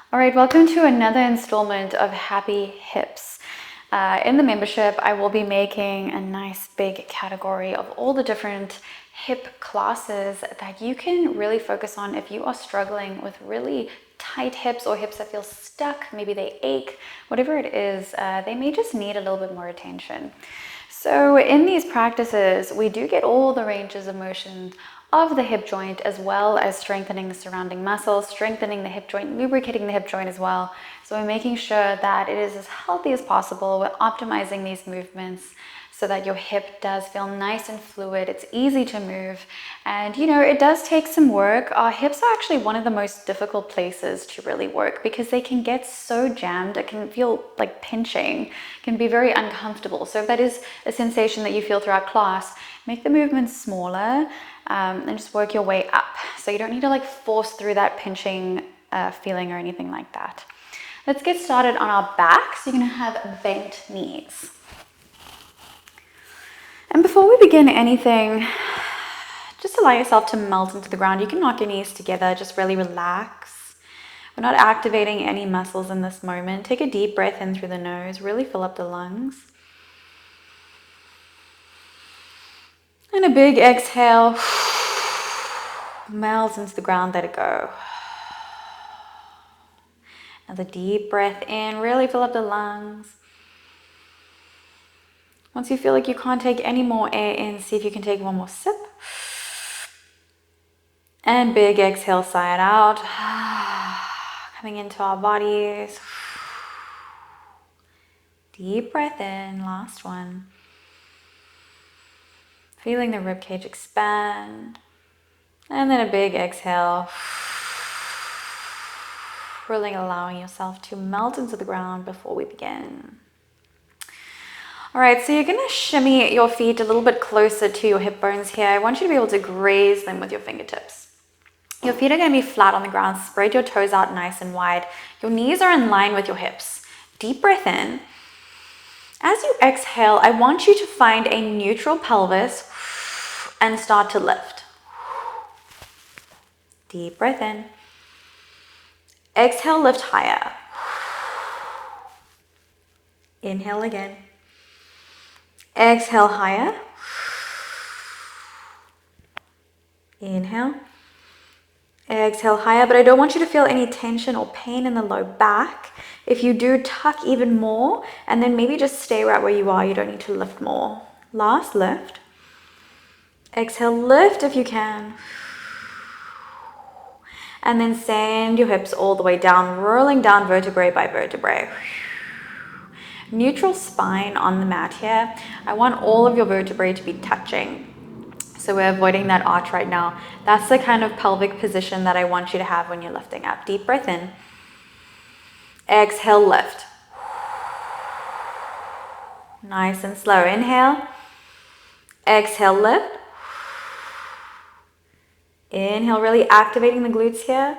All right, welcome to another installment of Happy Hips. In the membership, I will be making a nice big category of all the different hip classes that you can really focus on if you are struggling with really tight hips or hips that feel stuck, maybe they ache, whatever it is, they may just need a little bit more attention. So in these practices, we do get all the ranges of motion of the hip joint, as well as strengthening the surrounding muscles, strengthening the hip joint, lubricating the hip joint as well. So we're making sure that it is as healthy as possible. We're optimizing these movements so that your hip does feel nice and fluid. It's easy to move. And it does take some work. Our hips are actually one of the most difficult places to really work because they can get so jammed. It can feel like pinching, can be very uncomfortable. So if that is a sensation that you feel throughout class, make the movements smaller and just work your way up. So you don't need to force through that pinching feeling or anything like that. Let's get started on our back. So you're gonna have bent knees. And before we begin anything, just allow yourself to melt into the ground. You can knock your knees together, just really relax. We're not activating any muscles in this moment. Take a deep breath in through the nose, really fill up the lungs. And a big exhale, melt into the ground, let it go. Another deep breath in, really fill up the lungs. Once you feel like you can't take any more air in, see if you can take one more sip. And big exhale, sigh it out. Coming into our bodies. Deep breath in, last one. Feeling the ribcage expand. And then a big exhale. Really allowing yourself to melt into the ground before we begin. All right, so you're gonna shimmy your feet a little bit closer to your hip bones here. I want you to be able to graze them with your fingertips. Your feet are gonna be flat on the ground. Spread your toes out nice and wide. Your knees are in line with your hips. Deep breath in. As you exhale, I want you to find a neutral pelvis and start to lift. Deep breath in. Exhale, lift higher. Inhale again. Exhale higher. Inhale. Exhale higher, but I don't want you to feel any tension or pain in the low back. If you do, tuck even more, and then maybe just stay right where you are. You don't need to lift more. Last lift. Exhale, lift if you can. And then send your hips all the way down, rolling down vertebrae by vertebrae. Neutral spine on the mat here. I want all of your vertebrae to be touching. So we're avoiding that arch right now. That's the kind of pelvic position that I want you to have when you're lifting up. Deep breath in. Exhale, lift. Nice and slow. Inhale. Exhale, lift. Inhale, really activating the glutes here.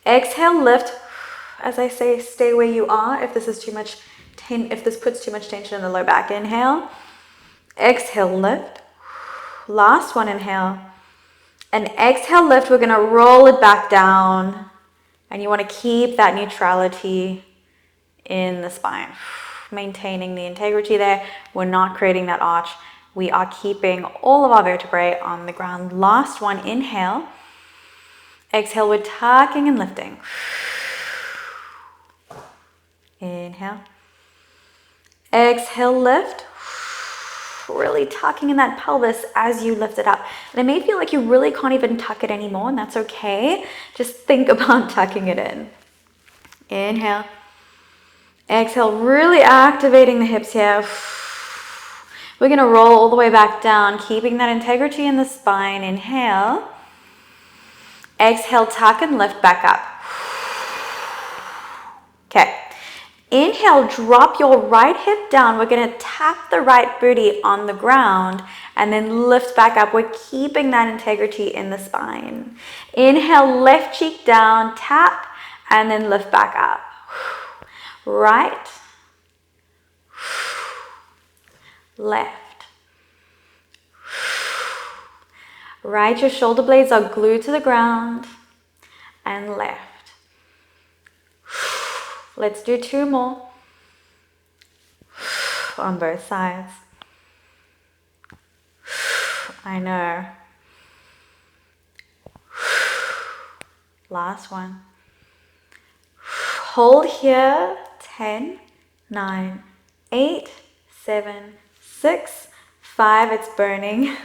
Exhale, lift. As I say, stay where you are if this is too much if this puts too much tension in the low back. Inhale. Exhale, lift. Last one, inhale. And exhale, lift. We're gonna roll it back down. And you wanna keep that neutrality in the spine. Maintaining the integrity there. We're not creating that arch. We are keeping all of our vertebrae on the ground. Last one, inhale. Exhale, we're tucking and lifting. Inhale. Exhale, lift. Really tucking in that pelvis as you lift it up. And it may feel like you really can't even tuck it anymore, and that's okay. Just think about tucking it in. Inhale. Exhale, really activating the hips here. We're gonna roll all the way back down, keeping that integrity in the spine. Inhale. Exhale, tuck and lift back up. Okay. Inhale, drop your right hip down. We're gonna tap the right booty on the ground and then lift back up. We're keeping that integrity in the spine. Inhale, left cheek down, tap, and then lift back up. Right, left. Right, your shoulder blades are glued to the ground, and left. Let's do 2 more on both sides. I know. Last one. Hold here. 10, 9, 8, 7, 6, 5. It's burning.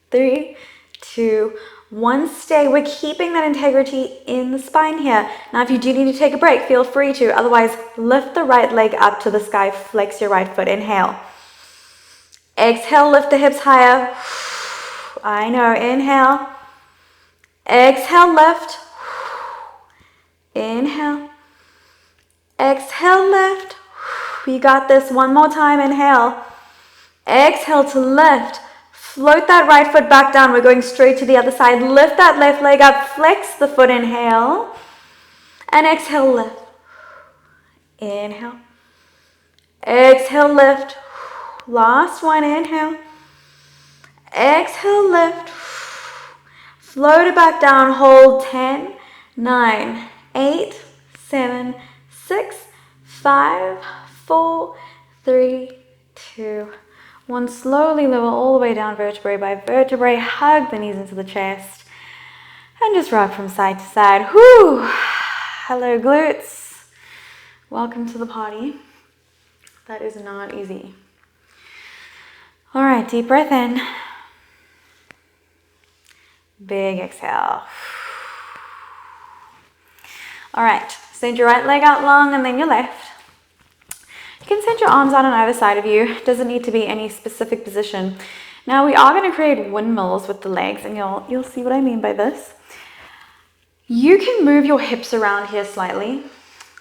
3, 2, 1. Stay. We're keeping that integrity in the spine here. Now, if you do need to take a break, feel free to. Otherwise, lift the right leg up to the sky. Flex your right foot. Inhale. Exhale, lift the hips higher. I know. Inhale. Exhale, lift. Inhale. Exhale, lift. You got this. One more time. Inhale. Exhale to lift. Float that right foot back down. We're going straight to the other side. Lift that left leg up. Flex the foot. Inhale. And exhale, lift. Inhale. Exhale, lift. Last one. Inhale. Exhale, lift. Float it back down. Hold. 10, 9, 8, 7, 6, 5, 4, 3, 2, 1. Slowly lower all the way down vertebrae by vertebrae. Hug the knees into the chest. And just rock from side to side. Whoo! Hello, glutes. Welcome to the party. That is not easy. All right, deep breath in. Big exhale. All right, send your right leg out long and then your left. You can send your arms out on either side of you. It doesn't need to be any specific position. Now we are going to create windmills with the legs, and you'll see what I mean by this. You can move your hips around here slightly,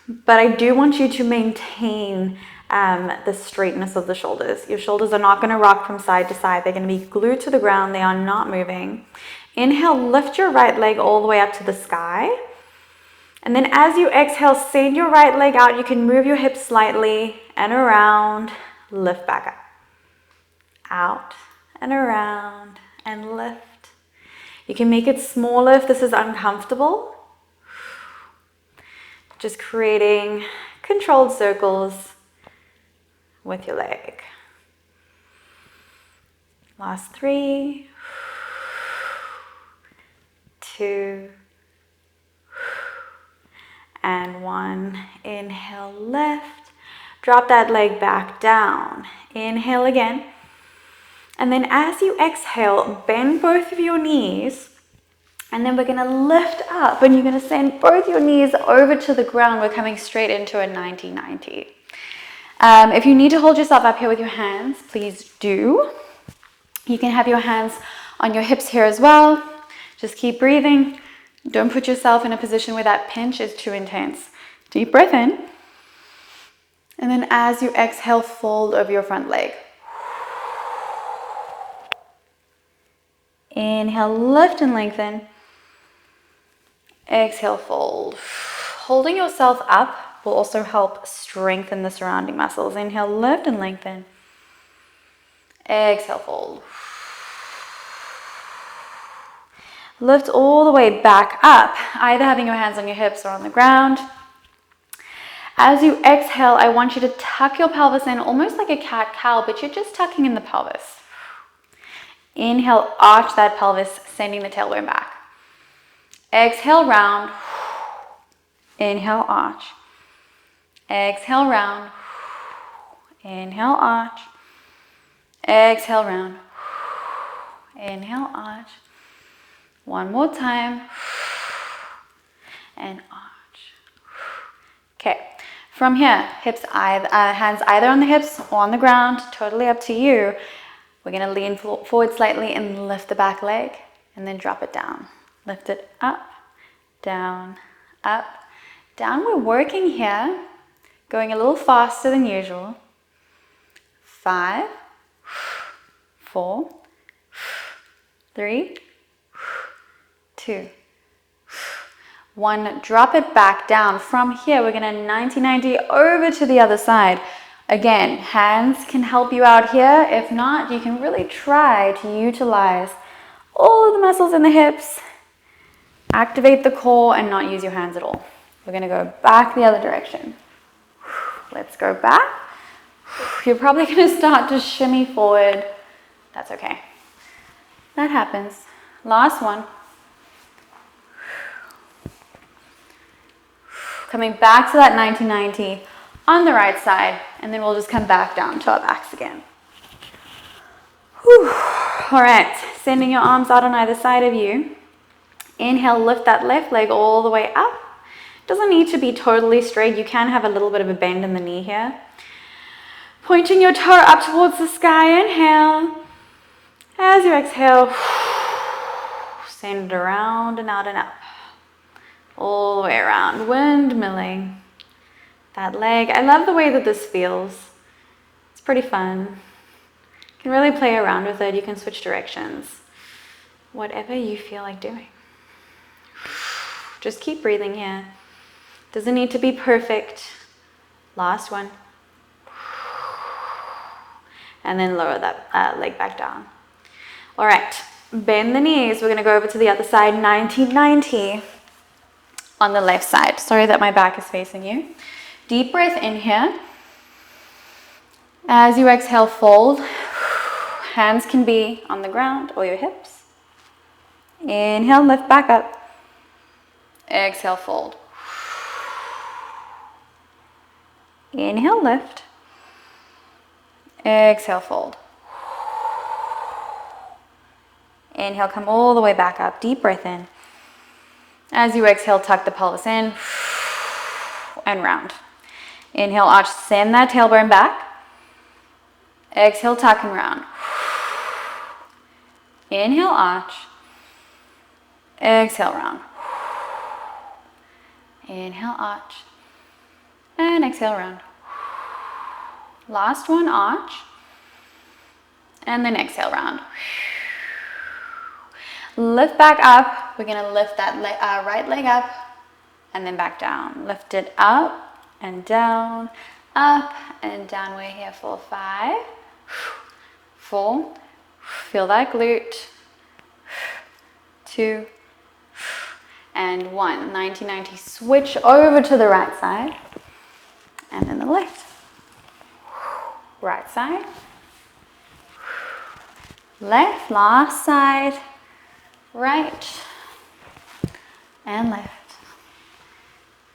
but I do want you to maintain the straightness of the shoulders. Your shoulders are not going to rock from side to side. They're going to be glued to the ground. They are not moving. Inhale, lift your right leg all the way up to the sky. And then as you exhale, send your right leg out. You can move your hips slightly and around. Lift back up. Out and around and lift. You can make it smaller if this is uncomfortable. Just creating controlled circles with your leg. Last 3, 2, and 1. Inhale, lift. Drop that leg back down. Inhale again. And then as you exhale, bend both of your knees. And then we're going to lift up and you're going to send both your knees over to the ground. We're coming straight into a 90-90. If you need to hold yourself up here with your hands, please do. You can have your hands on your hips here as well. Just keep breathing. Don't put yourself in a position where that pinch is too intense. Deep breath in. And then as you exhale, fold over your front leg. Inhale, lift and lengthen. Exhale, fold. Holding yourself up will also help strengthen the surrounding muscles. Inhale, lift and lengthen. Exhale, fold. Lift all the way back up, either having your hands on your hips or on the ground. As you exhale, I want you to tuck your pelvis in almost like a cat-cow, but you're just tucking in the pelvis. Inhale, arch that pelvis, sending the tailbone back. Exhale, round. Inhale, arch. Exhale, round. Inhale, arch. Exhale, round. Inhale, arch. One more time. And arch. Okay. From here, hands either on the hips or on the ground, totally up to you. We're going to lean forward slightly and lift the back leg and then drop it down. Lift it up, down, up, down. We're working here, going a little faster than usual. 5, 4, 3, 2, 1. Drop it back down. From here, we're going to 90-90 over to the other side. Again, hands can help you out here. If not, you can really try to utilize all of the muscles in the hips, activate the core, and not use your hands at all. We're going to go back the other direction. Let's go back. You're probably going to start to shimmy forward. That's okay. That happens. Last one. Coming back to that 90-90 on the right side, and then we'll just come back down to our backs again. Whew. All right, sending your arms out on either side of you. Inhale, lift that left leg all the way up. Doesn't need to be totally straight. You can have a little bit of a bend in the knee here. Pointing your toe up towards the sky. Inhale. As you exhale, send it around and out and up. All the way around, windmilling that leg. I love the way that this feels. It's pretty fun. You can really play around with it. You can switch directions. Whatever you feel like doing. Just keep breathing here. Doesn't need to be perfect. Last one. And then lower that leg back down. All right, bend the knees. We're going to go over to the other side, 90-90 on the left side. Sorry that my back is facing you. Deep breath in here. As you exhale, fold. Hands can be on the ground or your hips. Inhale, lift back up. Exhale, fold. Inhale, lift. Exhale, fold. Inhale, come all the way back up. Deep breath in. As you exhale, tuck the pelvis in and round. Inhale, arch, send that tailbone back. Exhale, tuck and round. Inhale, arch. Exhale, round. Inhale, arch. And exhale, round. Last one, arch. And then exhale, round. Lift back up. We're going to lift that right leg up and then back down. Lift it up and down, up and down. We're here for 5, 4. Feel that glute. 2 and 1. 90-90. Switch over to the right side and then the left. Right side. Left. Last side. Right and left.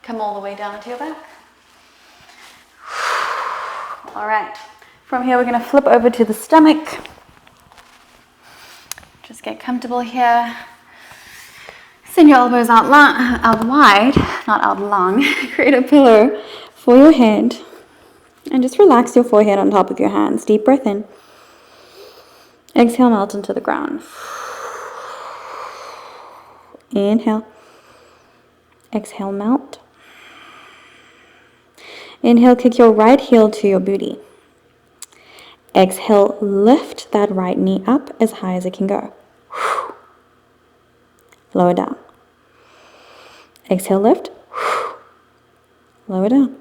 Come all the way down to your back. All right. From here, we're going to flip over to the stomach. Just get comfortable here. Send your elbows out wide, not out long. Create a pillow for your head. And just relax your forehead on top of your hands. Deep breath in. Exhale, melt into the ground. Inhale. Exhale, melt. Inhale, kick your right heel to your booty. Exhale, lift that right knee up as high as it can go. Lower down. Exhale, lift. Lower down.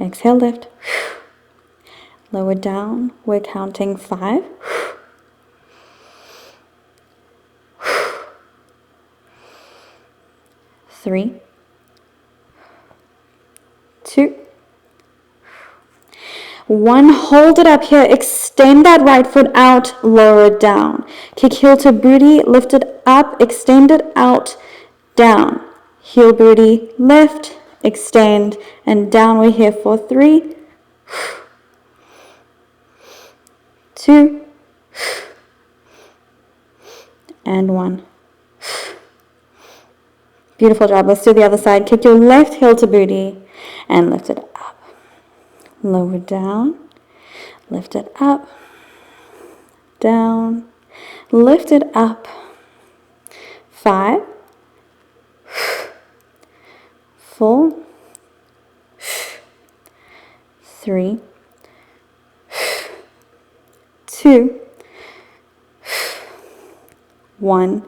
Exhale, lift. Lower down. We're counting 5. 3, 2, 1. Hold it up here. Extend that right foot out. Lower it down. Kick heel to booty. Lift it up. Extend it out. Down. Heel booty. Lift. Extend. And down. We're here for 3, 2, and 1. Beautiful job. Let's do the other side. Kick your left heel to booty and lift it up. Lower down. Lift it up. Down. Lift it up. 5, 4, 3, 2, 1.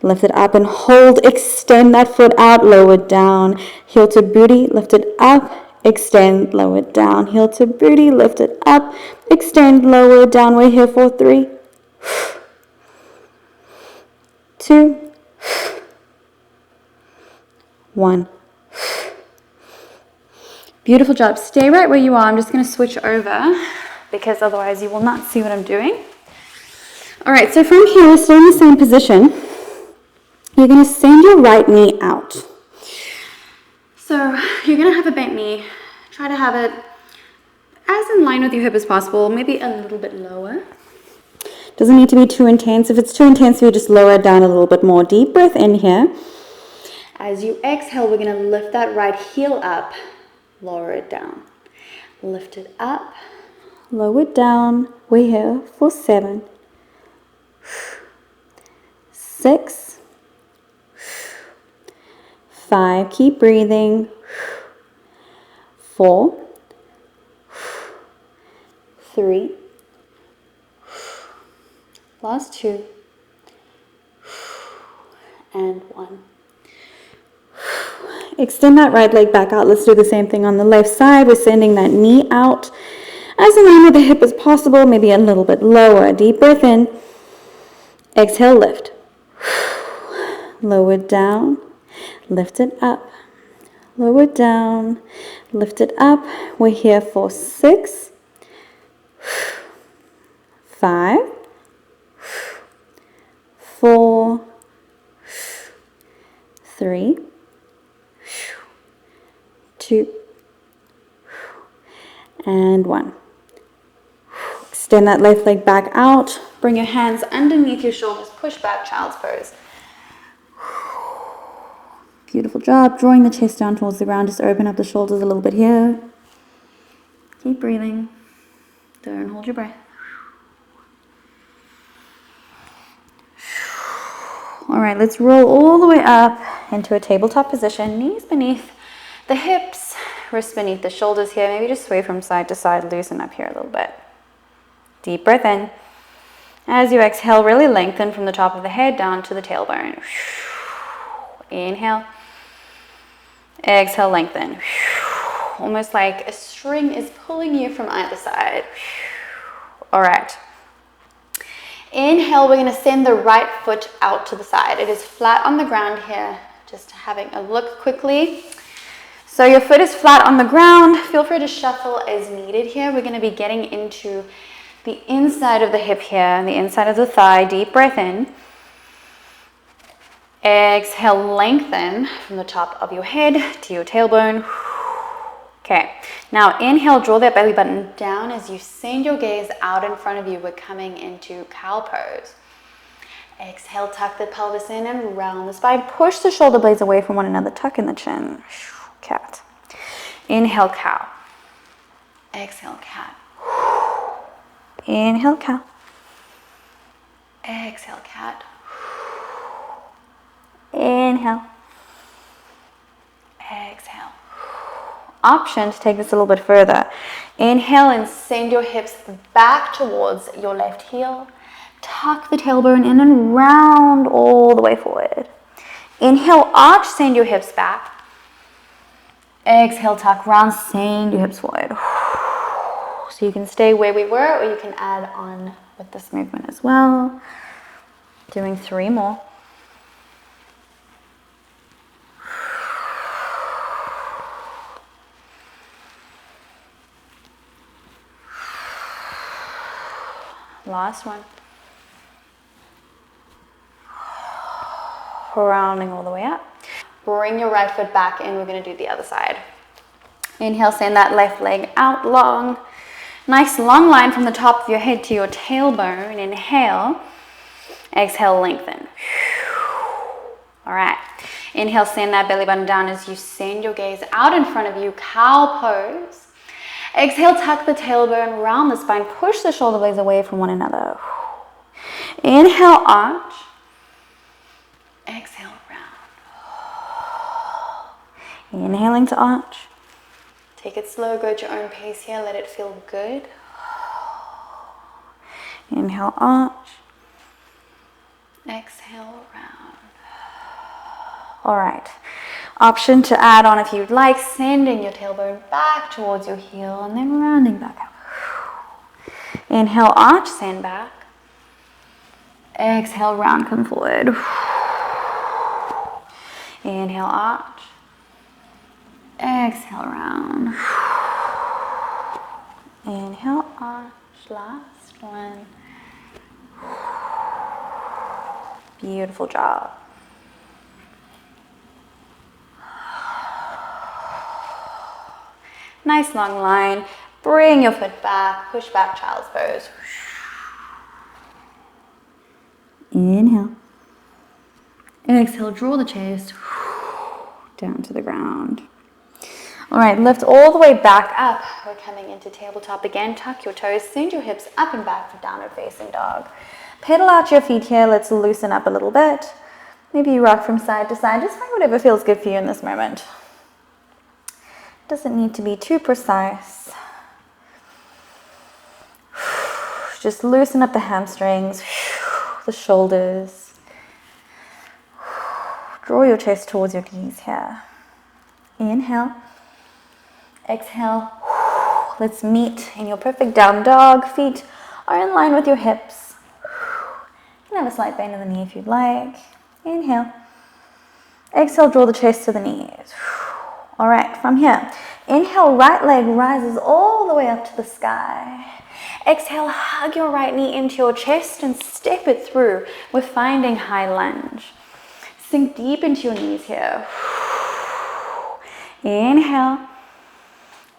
Lift it up and hold. Extend that foot out. Lower it down. Heel to booty. Lift it up. Extend. Lower it down. Heel to booty. Lift it up. Extend. Lower it down. We're here for 3, 2, 1. Beautiful job. Stay right where you are. I'm just going to switch over because otherwise you will not see what I'm doing. All right, so from here, stay in the same position. You're going to send your right knee out. So you're going to have a bent knee. Try to have it as in line with your hip as possible, maybe a little bit lower. Doesn't need to be too intense. If it's too intense, you just lower it down a little bit more. Deep breath in here. As you exhale, we're going to lift that right heel up, lower it down. Lift it up, lower it down. We're here for 7, 6, 5, keep breathing, 4, 3, last 2, and 1. Extend that right leg back out. Let's do the same thing on the left side. We're sending that knee out as in line with the hip as possible, maybe a little bit lower. Deep breath in. Exhale, lift. Lower it down. Lift it up. Lower it down. Lift it up. We're here for 6, 5, 4, 3, 2, and 1. Extend that left leg back out. Bring your hands underneath your shoulders. Push back, child's pose. Beautiful job. Drawing the chest down towards the ground. Just open up the shoulders a little bit here. Keep breathing. Don't hold your breath. All right, let's roll all the way up into a tabletop position. Knees beneath the hips, wrists beneath the shoulders here. Maybe just sway from side to side. Loosen up here a little bit. Deep breath in. As you exhale, really lengthen from the top of the head down to the tailbone. Inhale. Exhale, lengthen. Almost like a string is pulling you from either side. All right. Inhale, we're going to send the right foot out to the side. It is flat on the ground here. Just having a look quickly. So your foot is flat on the ground. Feel free to shuffle as needed here. We're going to be getting into the inside of the hip here and the inside of the thigh. Deep breath in. Exhale, lengthen from the top of your head to your tailbone. Okay, now inhale, draw that belly button down as you send your gaze out in front of you. We're coming into cow pose. Exhale, tuck the pelvis in and round the spine. Push the shoulder blades away from one another. Tuck in the chin. Cat. Inhale, cow. Exhale, cat. Inhale, cow. Exhale, cat. Inhale. Exhale. Option to take this a little bit further. Inhale and send your hips back towards your left heel. Tuck the tailbone in and round all the way forward. Inhale, arch, send your hips back. Exhale, tuck, round, send your hips forward. So you can stay where we were, or you can add on with this movement as well. Doing 3 more. Last one. Rounding all the way up. Bring your right foot back in. We're going to do the other side. Inhale, send that left leg out long. Nice long line from the top of your head to your tailbone. Inhale. Exhale, lengthen. All right. Inhale, send that belly button down as you send your gaze out in front of you. Cow pose. Exhale, tuck the tailbone, round the spine, push the shoulder blades away from one another. Inhale, arch. Exhale, round. Inhaling to arch. Take it slow, go at your own pace here, let it feel good. Inhale, arch. Exhale, round. All right. Option to add on if you'd like, sending your tailbone back towards your heel and then rounding back up. Inhale, arch, send back. Exhale, round, come forward. Inhale, arch. Exhale, round. Inhale, arch, last one. Beautiful job. Nice long line. Bring your foot back, push back, child's pose. Inhale. Exhale, draw the chest down to the ground. All right, lift all the way back up. We're coming into tabletop again. Tuck your toes, send your hips up and back for downward facing dog. Pedal out your feet here. Let's loosen up a little bit. Maybe you rock from side to side. Just find whatever feels good for you in this moment. Doesn't need to be too precise. Just loosen up the hamstrings, the shoulders. Draw your chest towards your knees here. Inhale. Exhale. Let's meet in your perfect down dog. Feet are in line with your hips. You can have a slight bend in the knee if you'd like. Inhale. Exhale, draw the chest to the knees. All right, from here, inhale, right leg rises all the way up to the sky. Exhale, hug your right knee into your chest and step it through. We're finding high lunge. Sink deep into your knees here. Inhale.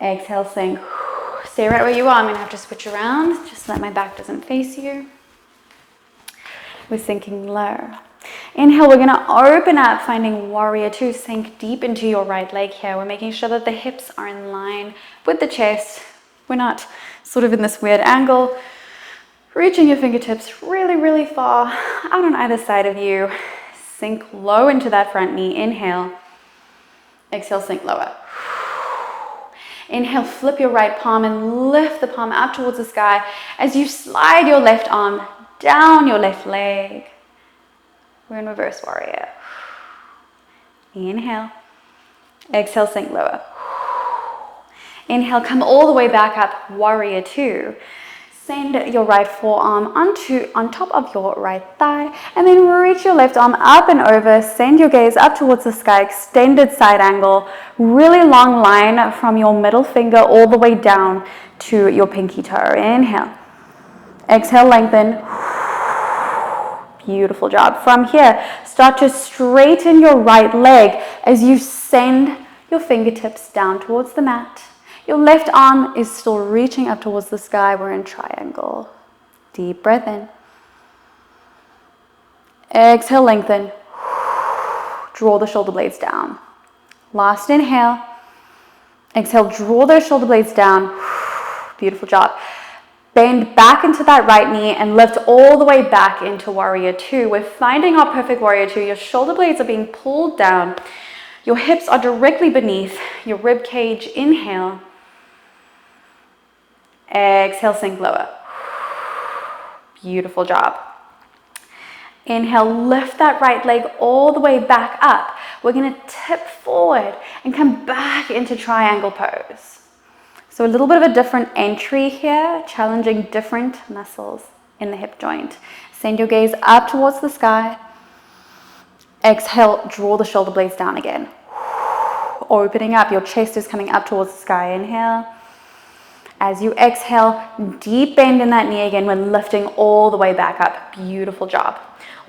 Exhale, sink. Stay right where you are. I'm going to have to switch around just so that my back doesn't face you. We're sinking low. Inhale, we're going to open up, finding warrior two. Sink deep into your right leg here. We're making sure that the hips are in line with the chest. We're not sort of in this weird angle. Reaching your fingertips really, really far out on either side of you. Sink low into that front knee. Inhale. Exhale, sink lower. Inhale, flip your right palm and lift the palm up towards the sky as you slide your left arm down your left leg. We're in reverse warrior. Inhale. Exhale, sink lower. Inhale, come all the way back up, warrior two. Send your right forearm on top of your right thigh, and then reach your left arm up and over. Send your gaze up towards the sky, extended side angle. Really long line from your middle finger all the way down to your pinky toe. Inhale. Exhale, lengthen. Beautiful job. From here, start to straighten your right leg as you send your fingertips down towards the mat. Your left arm is still reaching up towards the sky. We're in triangle. Deep breath in. Exhale, lengthen. Draw the shoulder blades down. Last inhale. Exhale, draw those shoulder blades down. Beautiful job. Bend back into that right knee and lift all the way back into warrior two. We're finding our perfect warrior two. Your shoulder blades are being pulled down. Your hips are directly beneath your rib cage. Inhale. Exhale, sink lower. Beautiful job. Inhale, lift that right leg all the way back up. We're going to tip forward and come back into triangle pose. So a little bit of a different entry here, challenging different muscles in the hip joint. Send your gaze up towards the sky. Exhale, draw the shoulder blades down again. Opening up, your chest is coming up towards the sky. Inhale. As you exhale, deep bend in that knee again. We're lifting all the way back up. Beautiful job.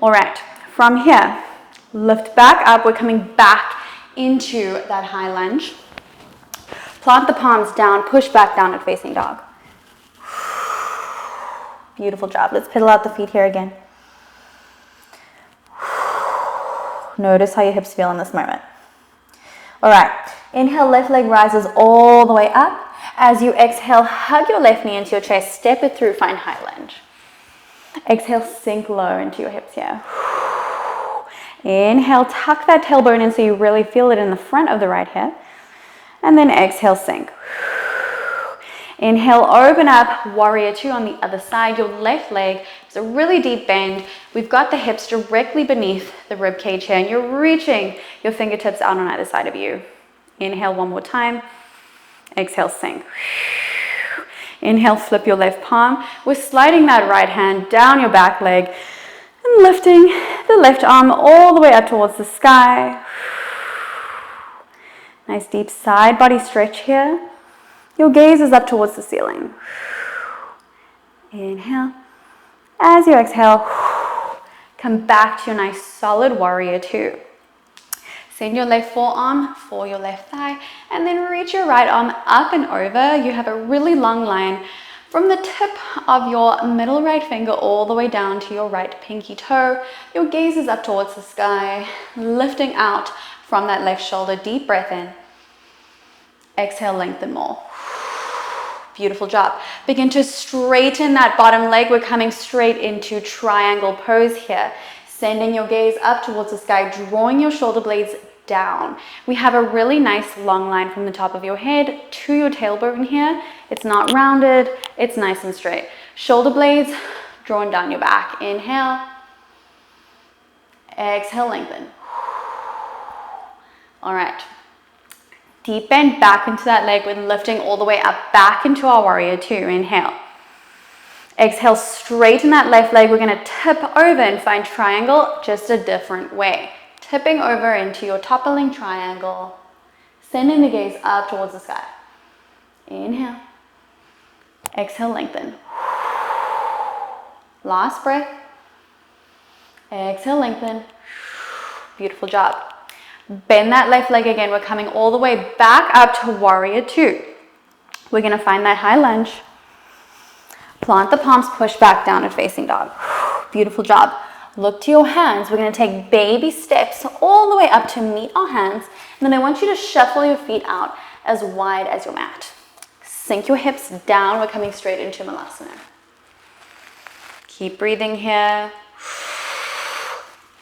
All right, from here, lift back up. We're coming back into that high lunge. Plant the palms down, push back down at facing dog. Beautiful job. Let's pedal out the feet here again. Notice how your hips feel in this moment. All right, inhale, left leg rises all the way up. As you exhale, hug your left knee into your chest, step it through, find high lunge. Exhale, sink low into your hips here. Inhale, tuck that tailbone in so you really feel it in the front of the right hip. And then exhale, sink. Inhale, open up, warrior two on the other side. Your left leg is a really deep bend. We've got the hips directly beneath the rib cage here, and you're reaching your fingertips out on either side of you. Inhale one more time. Exhale, sink. Inhale, flip your left palm. We're sliding that right hand down your back leg and lifting the left arm all the way up towards the sky. Nice deep side body stretch here. Your gaze is up towards the ceiling. Inhale. As you exhale, come back to your nice solid warrior two. Send your left forearm for your left thigh and then reach your right arm up and over. You have a really long line from the tip of your middle right finger all the way down to your right pinky toe. Your gaze is up towards the sky, lifting out from that left shoulder. Deep breath in. Exhale, lengthen more. Beautiful job. Begin to straighten that bottom leg. We're coming straight into triangle pose here. Sending your gaze up towards the sky, drawing your shoulder blades down. We have a really nice long line from the top of your head to your tailbone here. It's not rounded, it's nice and straight. Shoulder blades drawn down your back. Inhale. Exhale, lengthen. All right. Deep bend back into that leg. We're lifting all the way up, back into our warrior two. Inhale. Exhale, straighten that left leg. We're going to tip over and find triangle just a different way. Tipping over into your toppling triangle. Sending the gaze up towards the sky. Inhale. Exhale, lengthen. Last breath. Exhale, lengthen. Beautiful job. Bend that left leg again. We're coming all the way back up to warrior two. We're going to find that high lunge. Plant the palms, push back down and facing dog. Beautiful job. Look to your hands. We're going to take baby steps all the way up to meet our hands. And then I want you to shuffle your feet out as wide as your mat. Sink your hips down. We're coming straight into Malasana. Keep breathing here.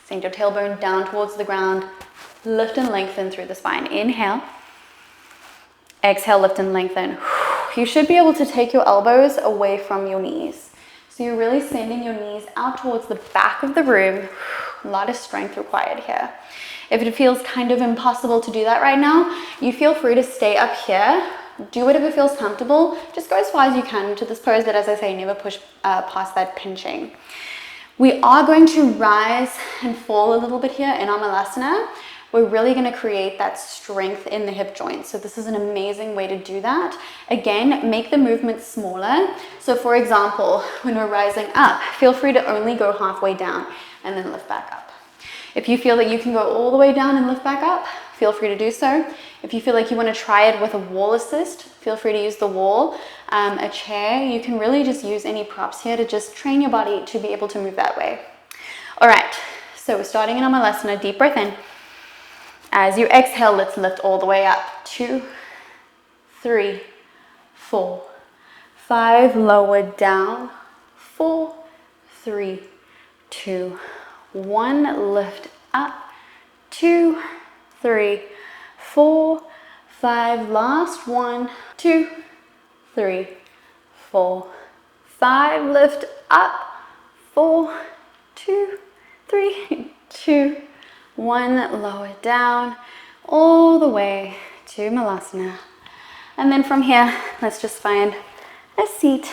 Sink your tailbone down towards the ground. Lift and lengthen through the spine. Inhale. Exhale, lift and lengthen. You should be able to take your elbows away from your knees. So you're really sending your knees out towards the back of the room. A lot of strength required here. If it feels kind of impossible to do that right now, you feel free to stay up here. Do whatever feels comfortable. Just go as far as you can into this pose, but as I say, never push past that pinching. We are going to rise and fall a little bit here in our Malasana. We're really going to create that strength in the hip joint. So this is an amazing way to do that. Again, make the movement smaller. So for example, when we're rising up, feel free to only go halfway down and then lift back up. If you feel that you can go all the way down and lift back up, feel free to do so. If you feel like you want to try it with a wall assist, feel free to use the wall, a chair. You can really just use any props here to just train your body to be able to move that way. All right, so we're starting in our Malasana. Deep breath in. As you exhale, let's lift all the way up. 2, 3, 4, 5. Lower down. 4, 3, 2, 1. Lift up. 2, 3, 4, 5. Last 1, 2, 3, 4, 5. Lift up. 4, 2, 3, 2, 1. Lower down all the way to Malasana. And then from here, let's just find a seat.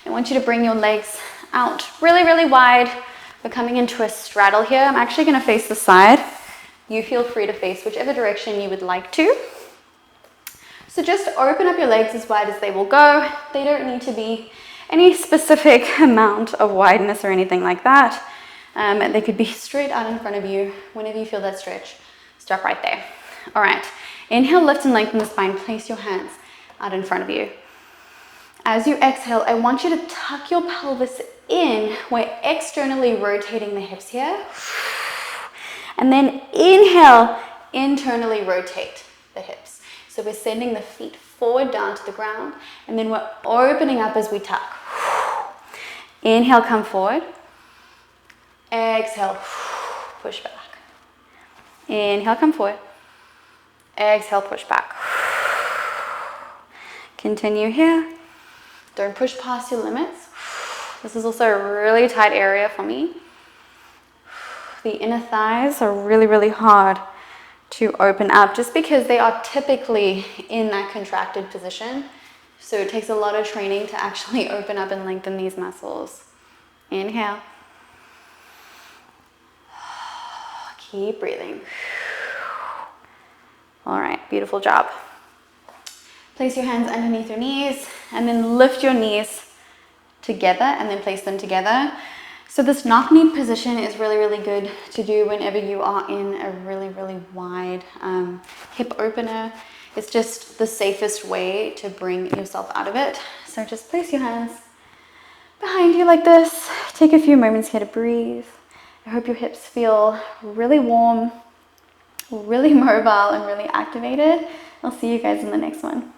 I want you to bring your legs out really, really wide. We're coming into a straddle here. I'm actually going to face the side. You feel free to face whichever direction you would like to. So just open up your legs as wide as they will go. They don't need to be any specific amount of wideness or anything like that. They could be straight out in front of you. Whenever you feel that stretch, stop right there. All right, inhale, lift and lengthen the spine. Place your hands out in front of you. As you exhale, I want you to tuck your pelvis in. We're externally rotating the hips here. And then inhale, internally rotate the hips. So we're sending the feet forward down to the ground, and then we're opening up as we tuck. Inhale, come forward. Exhale, push back. Inhale, come forward. Exhale, push back. Continue here. Don't push past your limits. This is also a really tight area for me. The inner thighs are really, really hard to open up just because they are typically in that contracted position. So it takes a lot of training to actually open up and lengthen these muscles. Inhale. Keep breathing. All right, beautiful job. Place your hands underneath your knees and then lift your knees together and then place them together. So this knock knee position is really, really good to do whenever you are in a really, really wide hip opener. It's just the safest way to bring yourself out of it. So just place your hands behind you like this. Take a few moments here to breathe. I hope your hips feel really warm, really mobile, and really activated. I'll see you guys in the next one.